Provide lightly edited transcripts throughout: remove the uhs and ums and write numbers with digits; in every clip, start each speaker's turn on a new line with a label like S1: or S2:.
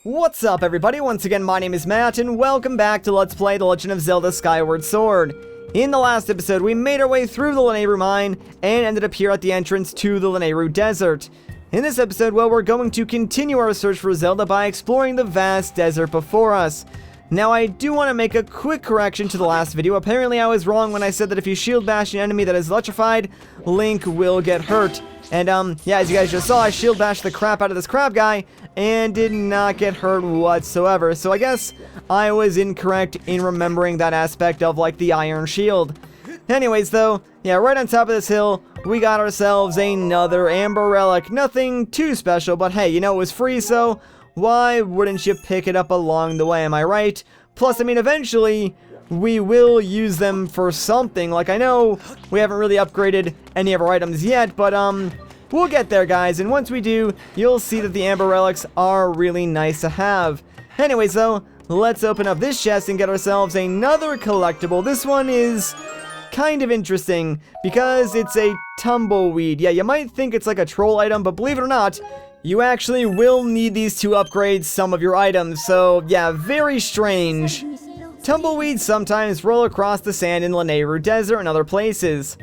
S1: What's up, everybody? Once again, my name is Matt, and welcome back to Let's Play The Legend of Zelda Skyward Sword. In the last episode, we made our way through the Lanayru mine, and ended up here at the entrance to the Lanayru desert. In this episode, well, we're going to continue our search for Zelda by exploring the vast desert before us. Now, I do want to make a quick correction to the last video. Apparently, I was wrong when I said that if you shield bash an enemy that is electrified, Link will get hurt. And, yeah, as you guys just saw, I shield bashed the crap out of this crab guy, and did not get hurt whatsoever. So I guess I was incorrect in remembering that aspect of, like, the iron shield. Anyways, though, yeah, right on top of this hill, we got ourselves another amber relic. Nothing too special, but hey, you know, it was free, so why wouldn't you pick it up along the way, am I right? Plus, I mean, eventually, we will use them for something. Like, I know we haven't really upgraded any of our items yet, but, we'll get there, guys, and once we do, you'll see that the amber relics are really nice to have. Anyways, though, let's open up this chest and get ourselves another collectible. This one is kind of interesting because it's a tumbleweed. Yeah, you might think it's like a troll item, but believe it or not, you actually will need these to upgrade some of your items. So, yeah, very strange. Tumbleweeds sometimes roll across the sand in Lanayru Desert and other places.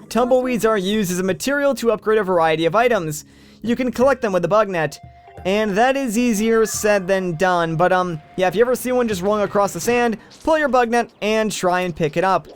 S1: Tumbleweeds are used as a material to upgrade a variety of items. You can collect them with a bug net, and that is easier said than done. But yeah, if you ever see one just rolling across the sand, pull your bug net and try and pick it up.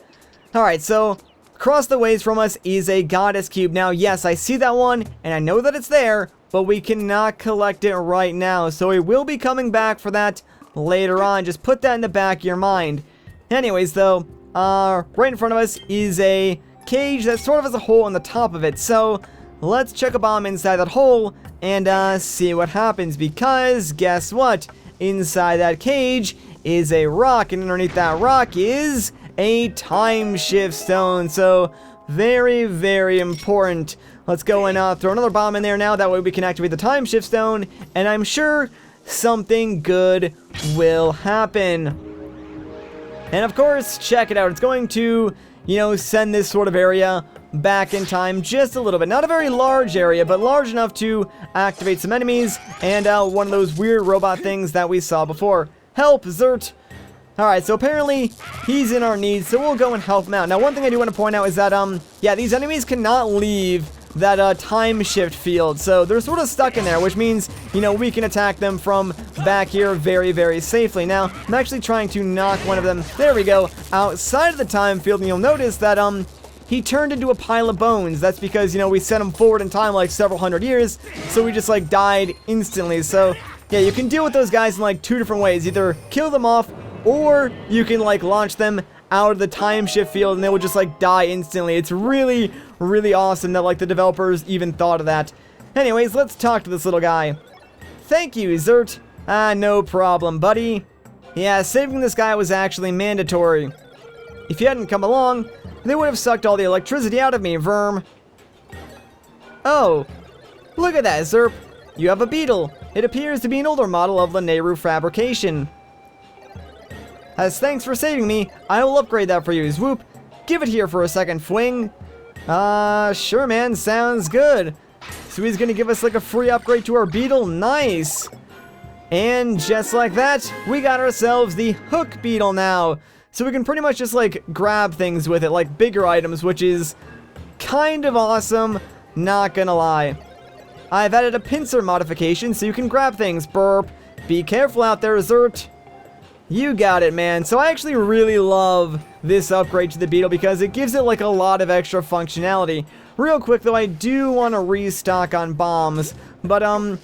S1: Alright, so across the ways from us is a goddess cube. Now, yes, I see that one, and I know that it's there, but we cannot collect it right now. So we will be coming back for that later on. Just put that in the back of your mind. Anyways, though, right in front of us is a cage that sort of has a hole in the top of it. So let's check a bomb inside that hole and see what happens, because guess what? Inside that cage is a rock, and underneath that rock is a timeshift stone. So very, very important. Let's go and throw another bomb in there now. That way we can activate the timeshift stone, and I'm sure something good will happen. And of course, check it out. It's going to, you know, send this sort of area back in time just a little bit. Not a very large area, but large enough to activate some enemies and one of those weird robot things that we saw before. Help, Zert! Alright, so apparently he's in our need, so we'll go and help him out. Now, one thing I do want to point out is that, yeah, these enemies cannot leave that time shift field, so they're sort of stuck in there, which means, you know, we can attack them from back here very, very safely. Now, I'm actually trying to knock one of them, there we go, outside of the time field, and you'll notice that, he turned into a pile of bones. That's because, you know, we sent him forward in time like several hundred years, so we just, like, died instantly. So, yeah, you can deal with those guys in, like, two different ways. Either kill them off, or you can, like, launch them out of the time shift field and they will just, like, die instantly. It's really, really awesome that, like, the developers even thought of that. Anyways, let's talk to this little guy. Thank you, Zert. No problem, buddy. Yeah, saving this guy was actually mandatory. If you hadn't come along, they would have sucked all the electricity out of me, Verm. Oh, look at that, Zerp. You have a Beetle. It appears to be an older model of Lanayru fabrication. As thanks for saving me, I will upgrade that for you, Swoop. Give it here for a second, Fwing. Sure, man, sounds good. So he's gonna give us, like, a free upgrade to our Beetle. Nice. And just like that, we got ourselves the Hook Beetle now. So we can pretty much just, like, grab things with it, like bigger items, which is kind of awesome, not gonna lie. I've added a pincer modification so you can grab things, Burp. Be careful out there, Zert. You got it, man. So I actually really love this upgrade to the Beetle because it gives it, like, a lot of extra functionality. Real quick, though, I do want to restock on bombs, but,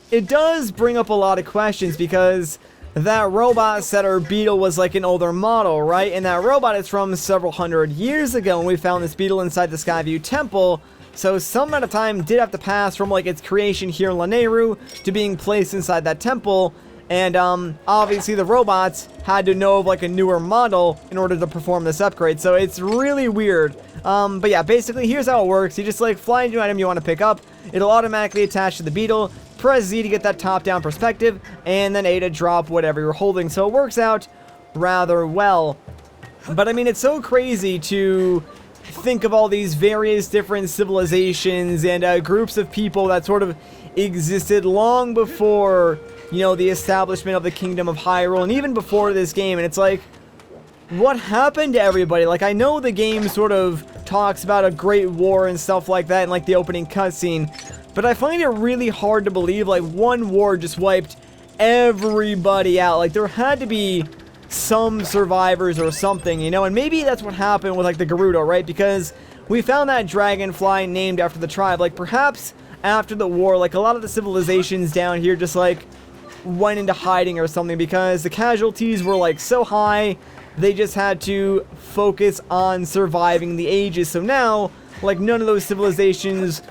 S1: it does bring up a lot of questions because that robot said our Beetle was like an older model, right? And that robot is from several hundred years ago when we found this Beetle inside the Skyview Temple. So some amount of time did have to pass from, like, its creation here in Lanayru to being placed inside that temple. And obviously the robots had to know of, like, a newer model in order to perform this upgrade. So it's really weird. But yeah, basically here's how it works. You just, like, fly into an item you want to pick up. It'll automatically attach to the Beetle. Press Z to get that top-down perspective, and then A to drop whatever you're holding. So it works out rather well. But I mean, it's so crazy to think of all these various different civilizations and groups of people that sort of existed long before you know, the establishment of the Kingdom of Hyrule, and even before this game, and it's like, what happened to everybody? Like, I know the game sort of talks about a great war and stuff like that in, like, the opening cutscene, but I find it really hard to believe, like, one war just wiped everybody out. Like, there had to be some survivors or something, you know, and maybe that's what happened with, like, the Gerudo, right? Because we found that dragonfly named after the tribe. Like, perhaps after the war, like, a lot of the civilizations down here just, like, went into hiding or something because the casualties were, like, so high. They just had to focus on surviving the ages. So now, like, none of those civilizations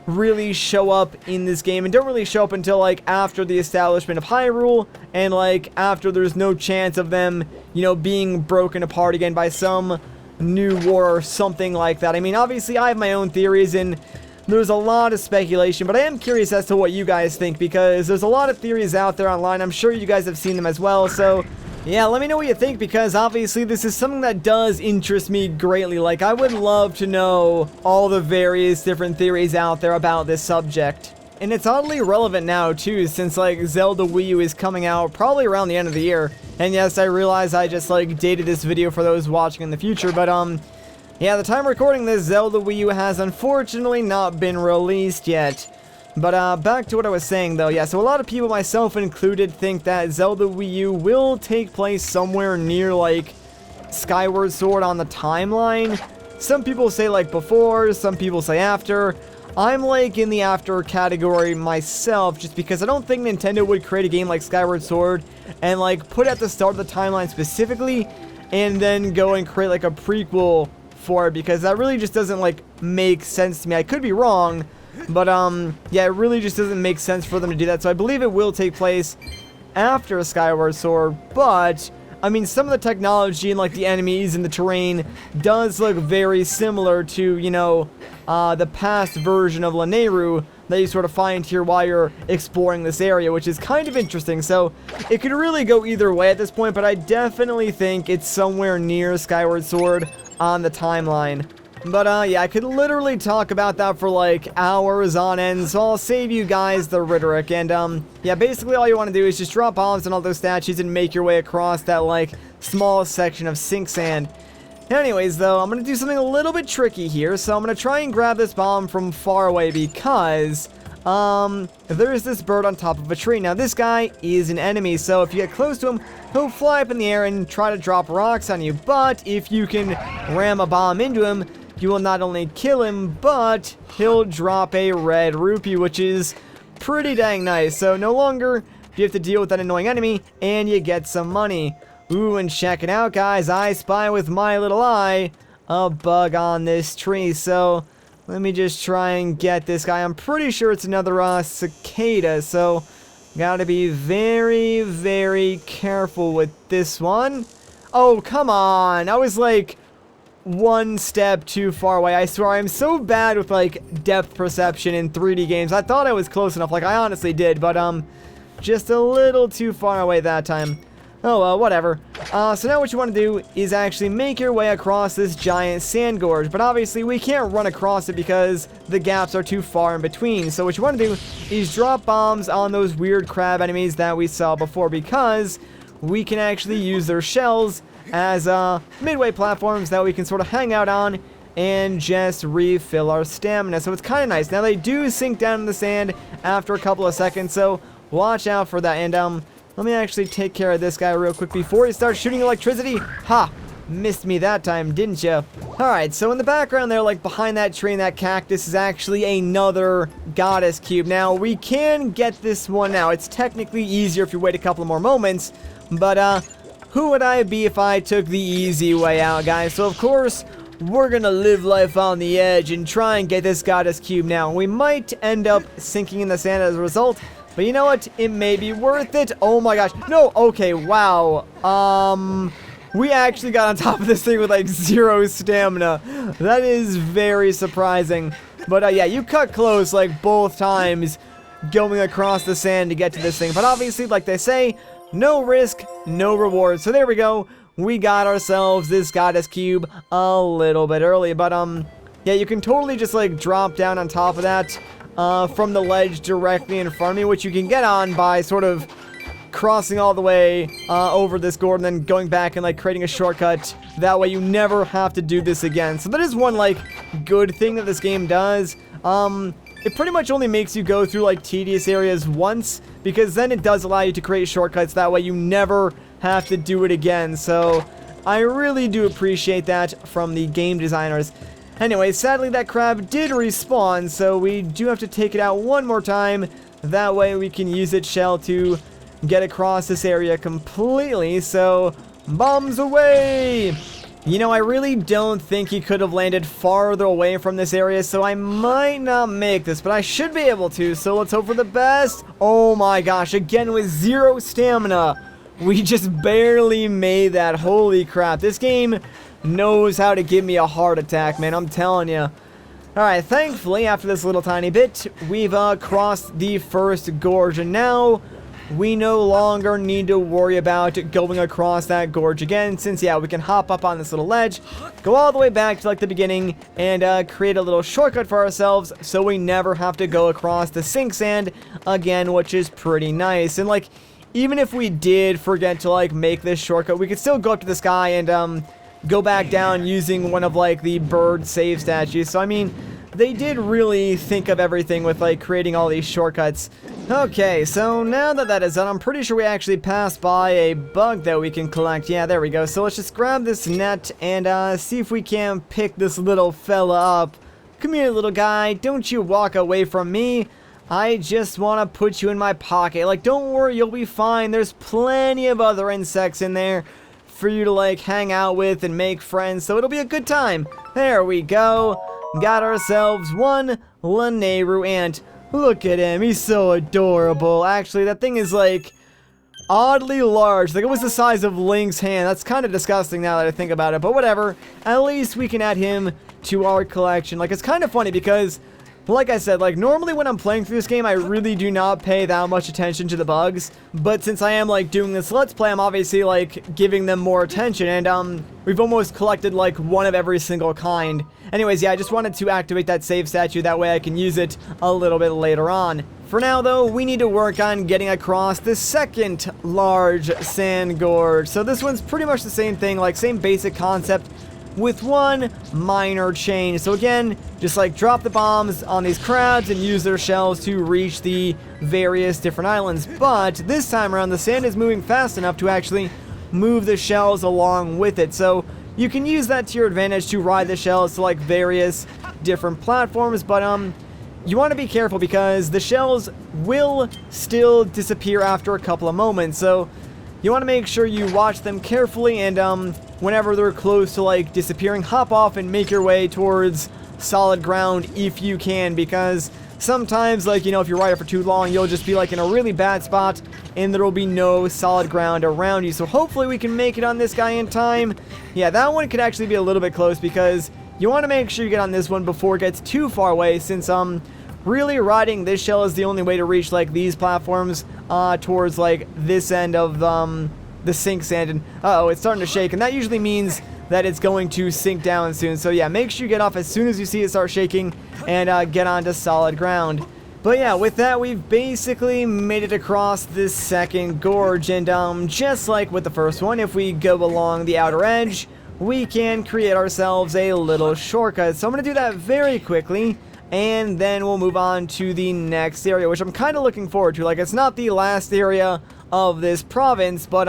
S1: really show up in this game, and don't really show up until, like, after the establishment of Hyrule, and, like, after there's no chance of them, you know, being broken apart again by some new war or something like that. I mean, obviously, I have my own theories, and there's a lot of speculation, but I am curious as to what you guys think, because there's a lot of theories out there online. I'm sure you guys have seen them as well, so yeah, let me know what you think, because obviously this is something that does interest me greatly. Like, I would love to know all the various different theories out there about this subject. And it's oddly relevant now, too, since, like, Zelda Wii U is coming out probably around the end of the year. And yes, I realize I just, like, dated this video for those watching in the future, but, yeah, the time recording this, Zelda Wii U has unfortunately not been released yet. But, back to what I was saying, though. Yeah, so a lot of people, myself included, think that Zelda Wii U will take place somewhere near, like, Skyward Sword on the timeline. Some people say, like, before, some people say after. I'm, like, in the after category myself, just because I don't think Nintendo would create a game like Skyward Sword and, like, put it at the start of the timeline specifically, and then go and create, like, a prequel for it, because that really just doesn't, like, make sense to me. I could be wrong, but, yeah, it really just doesn't make sense for them to do that. So I believe it will take place after Skyward Sword, but, I mean, some of the technology and, like, the enemies and the terrain does look very similar to, you know, the past version of Lanayru that you sort of find here while you're exploring this area, which is kind of interesting. So it could really go either way at this point, but I definitely think it's somewhere near Skyward Sword on the timeline. But, yeah, I could literally talk about that for, like, hours on end, so I'll save you guys the rhetoric. And, yeah, basically all you want to do is just drop bombs on all those statues and make your way across that, like, small section of sink sand. Anyways, though, I'm going to do something a little bit tricky here, so I'm going to try and grab this bomb from far away because, there's this bird on top of a tree. Now, this guy is an enemy, so if you get close to him, he'll fly up in the air and try to drop rocks on you. But if you can ram a bomb into him, you will not only kill him, but he'll drop a red rupee, which is pretty dang nice. So no longer do you have to deal with that annoying enemy, and you get some money. Ooh, and check it out, guys. I spy with my little eye a bug on this tree. So let me just try and get this guy. I'm pretty sure it's another cicada, so gotta be very, very careful with this one. Oh, come on. I was like one step too far away. I swear, I'm so bad with, like, depth perception in 3D games. I thought I was close enough, like, I honestly did, but, just a little too far away that time. Oh, well, whatever. So now what you want to do is actually make your way across this giant sand gorge, but obviously we can't run across it because the gaps are too far in between. So what you want to do is drop bombs on those weird crab enemies that we saw before, because we can actually use their shells as midway platforms that we can sort of hang out on and just refill our stamina. So it's kind of nice. Now they do sink down in the sand after a couple of seconds, so watch out for that. And let me actually take care of this guy real quick before he starts shooting electricity. Ha! Missed me that time, didn't you? Alright, so in the background there, like behind that tree and that cactus, is actually another goddess cube. Now, we can get this one now. It's technically easier if you wait a couple more moments, but who would I be if I took the easy way out, guys? So, of course, we're gonna live life on the edge and try and get this goddess cube now. We might end up sinking in the sand as a result, but you know what? It may be worth it. Oh my gosh. No, okay, wow. We actually got on top of this thing with, like, 0 stamina. That is very surprising. But, yeah, you cut close, like, both times going across the sand to get to this thing. But obviously, like they say, no risk, no reward. So there we go. We got ourselves this goddess cube a little bit early. But, yeah, you can totally just, like, drop down on top of that. from the ledge directly in front of me, which you can get on by sort of crossing all the way over this gorge and then going back and like creating a shortcut. That way you never have to do this again. So that is one like good thing that this game does. It pretty much only makes you go through like tedious areas once, because then it does allow you to create shortcuts. That way you never have to do it again. So I really do appreciate that from the game designers. Anyway, sadly that crab did respawn, so we do have to take it out one more time. That way we can use its shell to get across this area completely. So, bombs away! You know, I really don't think he could have landed farther away from this area, so I might not make this, but I should be able to, so let's hope for the best. Oh my gosh, again with 0 stamina. We just barely made that. Holy crap, this game knows how to give me a heart attack, man, I'm telling you. Alright, thankfully, after this little tiny bit, we've crossed the first gorge, and now we no longer need to worry about going across that gorge again, since, yeah, we can hop up on this little ledge, go all the way back to, like, the beginning, and create a little shortcut for ourselves, so we never have to go across the sink sand again, which is pretty nice. And, like, even if we did forget to, like, make this shortcut, we could still go up to the sky and, go back down using one of, like, the bird save statues. So, I mean, they did really think of everything with, like, creating all these shortcuts. Okay, so now that that is done, I'm pretty sure we actually passed by a bug that we can collect. Yeah, there we go. So let's just grab this net and see if we can pick this little fella up. Come here, little guy. Don't you walk away from me. I just want to put you in my pocket. Like, don't worry, you'll be fine. There's plenty of other insects in there for you to, like, hang out with and make friends, so it'll be a good time. There we go. Got ourselves one Lanayru ant. Look at him, he's so adorable. Actually, that thing is, like, oddly large. Like, it was the size of Link's hand. That's kind of disgusting now that I think about it, but whatever. At least we can add him to our collection. Like, it's kind of funny because, like I said, like, normally when I'm playing through this game, I really do not pay that much attention to the bugs. But since I am, like, doing this Let's Play, I'm obviously, like, giving them more attention. And, we've almost collected, like, one of every single kind. Anyways, yeah, I just wanted to activate that save statue. That way I can use it a little bit later on. For now, though, we need to work on getting across the second large sand gorge. So this one's pretty much the same thing, like, same basic concept, with one minor change. So again, just like drop the bombs on these crabs and use their shells to reach the various different islands. But this time around, the sand is moving fast enough to actually move the shells along with it. So you can use that to your advantage to ride the shells to like various different platforms. But you want to be careful because the shells will still disappear after a couple of moments. So you want to make sure you watch them carefully, and whenever they're close to like disappearing, hop off and make your way towards solid ground if you can, because sometimes, like, you know, if you ride it for too long, you'll just be like in a really bad spot and there will be no solid ground around you. So hopefully we can make it on this guy in time. Yeah, that one could actually be a little bit close because you want to make sure you get on this one before it gets too far away, since really riding this shell is the only way to reach like these platforms towards like this end of the sink sand. And uh-oh, it's starting to shake, and that usually means that it's going to sink down soon. So yeah, make sure you get off as soon as you see it start shaking and get onto solid ground. But yeah, with that, we've basically made it across this second gorge, and just like with the first one, if we go along the outer edge, we can create ourselves a little shortcut. So I'm going to do that very quickly, and then we'll move on to the next area, which I'm kind of looking forward to. Like, it's not the last area of this province, but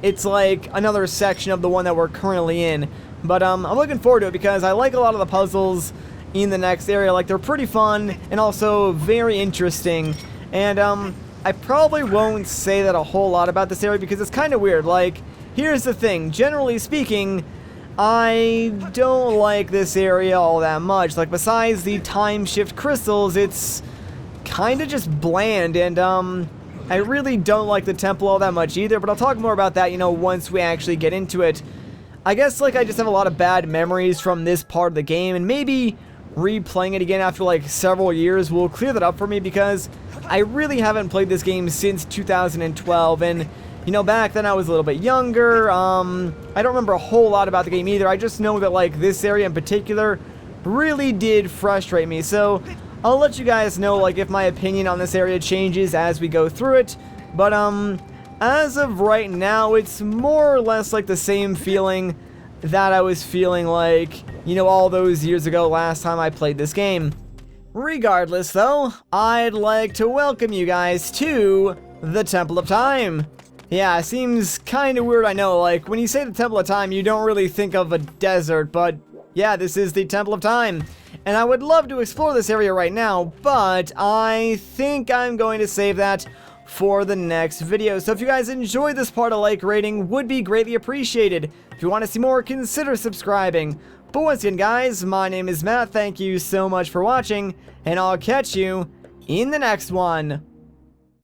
S1: it's like another section of the one that we're currently in. But I'm looking forward to it because I like a lot of the puzzles in the next area. Like, they're pretty fun and also very interesting. And I probably won't say that a whole lot about this area because it's kind of weird. Like, here's the thing, generally speaking, I don't like this area all that much. Like, besides the timeshift crystals, it's kind of just bland, and I really don't like the temple all that much either, but I'll talk more about that, you know, once we actually get into it. I guess, like, I just have a lot of bad memories from this part of the game, and maybe replaying it again after, like, several years will clear that up for me, because I really haven't played this game since 2012, and you know, back then I was a little bit younger. I don't remember a whole lot about the game either. I just know that, like, this area in particular really did frustrate me. So I'll let you guys know, like, if my opinion on this area changes as we go through it, but, as of right now, it's more or less like the same feeling that I was feeling like, you know, all those years ago last time I played this game. Regardless, though, I'd like to welcome you guys to the Temple of Time. Yeah, it seems kind of weird, I know, like, when you say the Temple of Time, you don't really think of a desert, but yeah, this is the Temple of Time. And I would love to explore this area right now, but I think I'm going to save that for the next video. So if you guys enjoyed this part, a like rating would be greatly appreciated. If you want to see more, consider subscribing. But once again, guys, my name is Matt. Thank you so much for watching, and I'll catch you in the next one.